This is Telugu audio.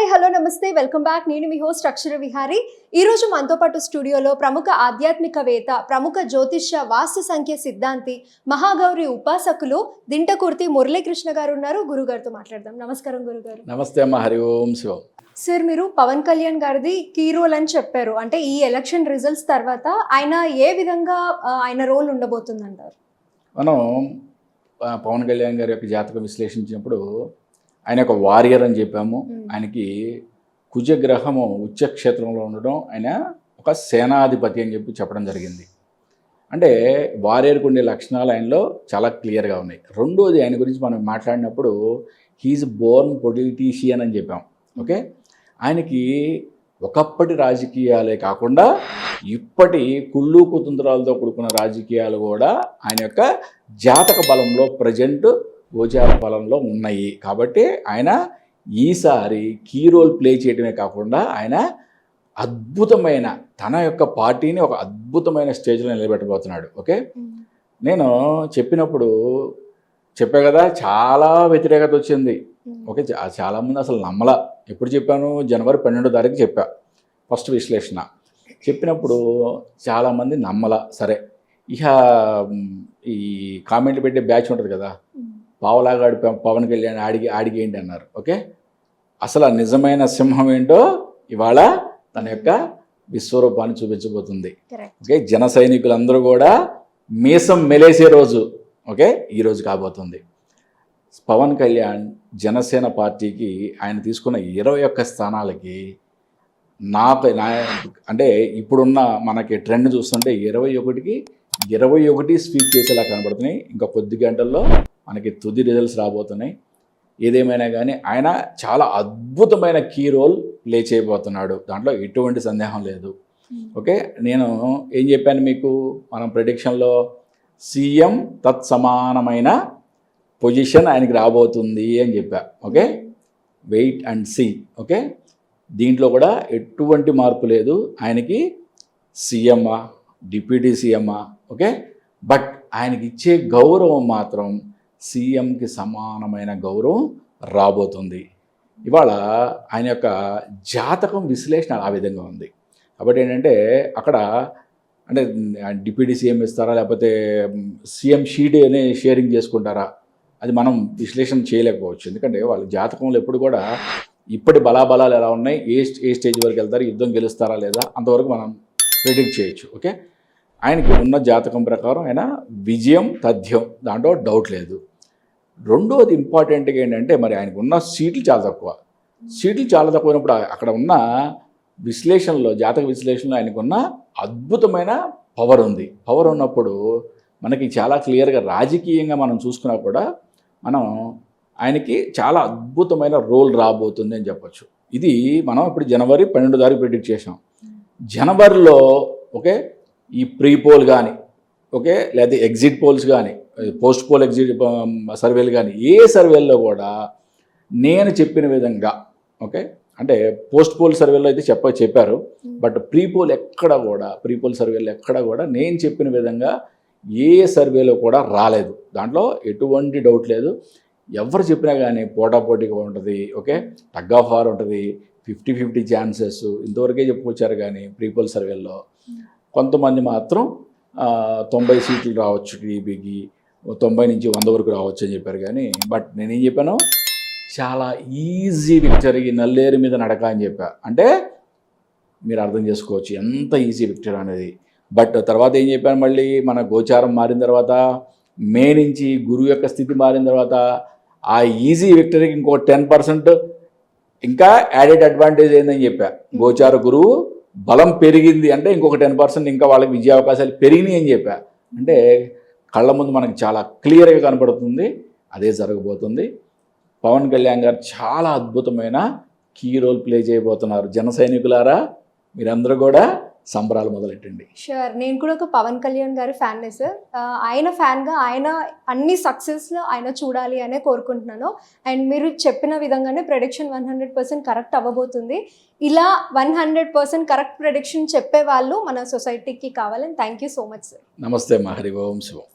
హాయ్ హలో నమస్తే వెల్కమ్ బ్యాక్. నేను మీ హోస్ట్ అక్షర విహారీ. ఈరోజు మనతో పాటు స్టూడియోలో ప్రముఖ ఆధ్యాత్మికవేత్త, ప్రముఖ జ్యోతిష్య వాస్తు సంఖ్య సిద్ధాంతి, మహాగౌరి ఉపాసకులు దింటకుర్తి మురళీకృష్ణ గారు ఉన్నారు. గురుగారితో మాట్లాడదాం. నమస్కారం గురుగారు. నమస్తే అమ్మ. హరి ఓం శివం. సార్, మీరు పవన్ కళ్యాణ్ గారిది కీ రోల్ అని చెప్పారు. అంటే ఈ ఎలక్షన్ రిజల్ట్స్ తర్వాత ఆయన ఏ విధంగా ఆయన రోల్ ఉండబోతుందంటారు? మనం పవన్ కళ్యాణ్ గారి యొక్క జాతకం విశ్లేషించినప్పుడు ఆయన ఒక వారియర్ అని చెప్పాము. ఆయనకి కుజగ్రహము ఉచ్చక్షేత్రంలో ఉండడం, ఆయన ఒక సేనాధిపతి అని చెప్పడం జరిగింది. అంటే వారియర్కి ఉండే లక్షణాలు ఆయనలో చాలా క్లియర్గా ఉన్నాయి. రెండోది, ఆయన గురించి మనం మాట్లాడినప్పుడు హీఈస్ బోర్న్ పొలిటీషియన్ అని చెప్పాం. ఓకే, ఆయనకి ఒకప్పటి రాజకీయాలే కాకుండా ఇప్పటి కుళ్ళు కుతంత్రాలతో కూడుకున్న రాజకీయాలు కూడా ఆయన యొక్క జాతక బలంలో ప్రజెంట్ గోచార బలంలో ఉన్నాయి. కాబట్టి ఆయన ఈసారి కీ రోల్ ప్లే చేయడమే కాకుండా ఆయన అద్భుతమైన తన యొక్క పార్టీని ఒక అద్భుతమైన స్టేజ్లో నిలబెట్టబోతున్నాడు. ఓకే, నేను చెప్పినప్పుడు చెప్పా కదా, చాలా వ్యతిరేకత వచ్చింది. ఓకే, చాలామంది అసలు నమ్మలా. ఎప్పుడు చెప్పాను? జనవరి 12వ తారీఖు చెప్పా ఫస్ట్ విశ్లేషణ. చెప్పినప్పుడు చాలామంది నమ్మలా. సరే, ఇక ఈ కామెంట్లు పెట్టే బ్యాచ్ ఉంటుంది కదా, పావలాగాడు పవన్ కళ్యాణ్ ఆడికి ఏంటి అన్నారు. ఓకే, అసలు నిజమైన సింహం ఏంటో ఇవాళ తన యొక్క విశ్వరూపాన్ని చూపించబోతుంది. ఓకే, జన సైనికులందరూ కూడా మీసం మెలేసే రోజు ఓకే ఈరోజు కాబోతుంది. పవన్ కళ్యాణ్ జనసేన పార్టీకి ఆయన తీసుకున్న 21 స్థానాలకి అంటే ఇప్పుడున్న మనకి ట్రెండ్ చూస్తుంటే 21కి 21 స్వీప్ చేసేలా కనబడుతున్నాయి. ఇంకా కొద్ది గంటల్లో మనకి తుది రిజల్ట్స్ రాబోతున్నాయి. ఏదేమైనా కానీ ఆయన చాలా అద్భుతమైన కీ రోల్ ప్లే చేయబోతున్నాడు, దాంట్లో ఎటువంటి సందేహం లేదు. ఓకే, నేను ఏం చెప్పాను మీకు? మనం ప్రెడిక్షన్లో సీఎం తత్సమానమైన పొజిషన్ ఆయనకి రాబోతుంది అని చెప్పా. Okay, wait and see. Okay, దీంట్లో కూడా ఎటువంటి మార్పు లేదు. ఆయనకి సీఎమ్మా, డిప్యూటీ సీఎమ్మా. ఓకే, బట్ ఆయనకి ఇచ్చే గౌరవం మాత్రం సీఎంకి సమానమైన గౌరవం రాబోతుంది. ఇవాళ ఆయన యొక్క జాతకం విశ్లేషణ ఆ విధంగా ఉంది. కాబట్టి ఏంటంటే అక్కడ అంటే డిప్యూటీ సీఎం ఇస్తారా, లేకపోతే సీఎం షీట్ అనే షేరింగ్ చేసుకుంటారా, అది మనం విశ్లేషణ చేయలేకపోవచ్చు. ఎందుకంటే వాళ్ళ జాతకంలో ఎప్పుడు కూడా ఇప్పటి బలాబలాలు ఎలా ఉన్నాయి, ఏ స్టేజ్ వరకు వెళ్తారు, యుద్ధం గెలుస్తారా లేదా, అంతవరకు మనం ప్రిడిక్ట్ చేయొచ్చు. ఓకే, ఆయనకి ఉన్న జాతకం ప్రకారం ఆయన విజయం తథ్యం, దాంట్లో డౌట్ లేదు. రెండోది ఇంపార్టెంట్గా ఏంటంటే మరి ఆయనకు ఉన్న సీట్లు చాలా తక్కువ. సీట్లు చాలా తక్కువైనప్పుడు అక్కడ ఉన్న విశ్లేషణలో, జాతక విశ్లేషణలో ఆయనకున్న అద్భుతమైన పవర్ ఉంది. పవర్ ఉన్నప్పుడు మనకి చాలా క్లియర్గా రాజకీయంగా మనం చూసుకున్నా కూడా మనం ఆయనకి చాలా అద్భుతమైన రోల్ రాబోతుంది అని చెప్పచ్చు. ఇది మనం ఇప్పుడు జనవరి 12వ తారీఖు ప్రిడిక్ట్ చేసాం. జనవరిలో ఓకే ఈ ప్రీ పోల్ కానీ ఓకే, లేదా ఎగ్జిట్ పోల్స్ కానీ, పోస్ట్ పోల్ ఎగ్జిట్ సర్వేలు కానీ, ఏ సర్వేల్లో కూడా నేను చెప్పిన విధంగా ఓకే, అంటే పోస్ట్ పోల్ సర్వేలో అయితే చెప్పారు, బట్ ప్రీ పోల్ సర్వేలో ఎక్కడ కూడా నేను చెప్పిన విధంగా ఏ సర్వేలో కూడా రాలేదు. దాంట్లో ఎటువంటి డౌట్ లేదు. ఎవరు చెప్పినా కానీ పోటాపోటీగా ఉంటుంది. ఓకే, టగ్ ఆఫ్ వార్ ఉంటుంది, 50-50 ఛాన్సెస్ ఇంతవరకే చెప్పుకొచ్చారు. కానీ ప్రీ పోల్ సర్వేల్లో కొంతమంది మాత్రం 90 సీట్లు రావచ్చు టీడీపీకి, 90 నుంచి 100 వరకు రావచ్చు అని చెప్పారు. కానీ బట్ నేనేం చెప్పాను, చాలా ఈజీ విక్టరీ, నల్లేరు మీద నడక అని చెప్పా. అంటే మీరు అర్థం చేసుకోవచ్చు ఎంత ఈజీ విక్టరీ అనేది. బట్ తర్వాత ఏం చెప్పాను, మళ్ళీ మన గోచారం మారిన తర్వాత, మే నుంచి గురువు యొక్క స్థితి మారిన తర్వాత ఆ ఈజీ విక్టరీకి ఇంకో 10% ఇంకా యాడెడ్ అడ్వాంటేజ్ అయిందని చెప్పా. గోచార గురువు బలం పెరిగింది అంటే ఇంకొక 10% ఇంకా వాళ్ళకి విజయ అవకాశాలు పెరిగినాయి అని చెప్పా. అంటే కళ్ళ ముందు మనకి చాలా క్లియర్గా కనపడుతుంది అదే జరగబోతుంది. పవన్ కళ్యాణ్ గారు చాలా అద్భుతమైన కీ రోల్ ప్లే చేయబోతున్నారు. జన సైనికులారా, మీరందరూ కూడా సంబరాలు మొదలెట్టండి. షూర్, నేను కూడా ఒక పవన్ కళ్యాణ్ గారి ఫ్యాన్నే సార్. ఆయన ఫ్యాన్గా ఆయన అన్ని సక్సెస్లో ఆయన చూడాలి అనే కోరుకుంటున్నాను. అండ్ మీరు చెప్పిన విధంగానే ప్రెడిక్షన్ 100% కరెక్ట్ అవ్వబోతుంది. ఇలా 100% కరెక్ట్ ప్రెడిక్షన్ చెప్పే వాళ్ళు మన సొసైటీకి కావాలని. Thank you so much sir. నమస్తే. హరి ఓం శివం.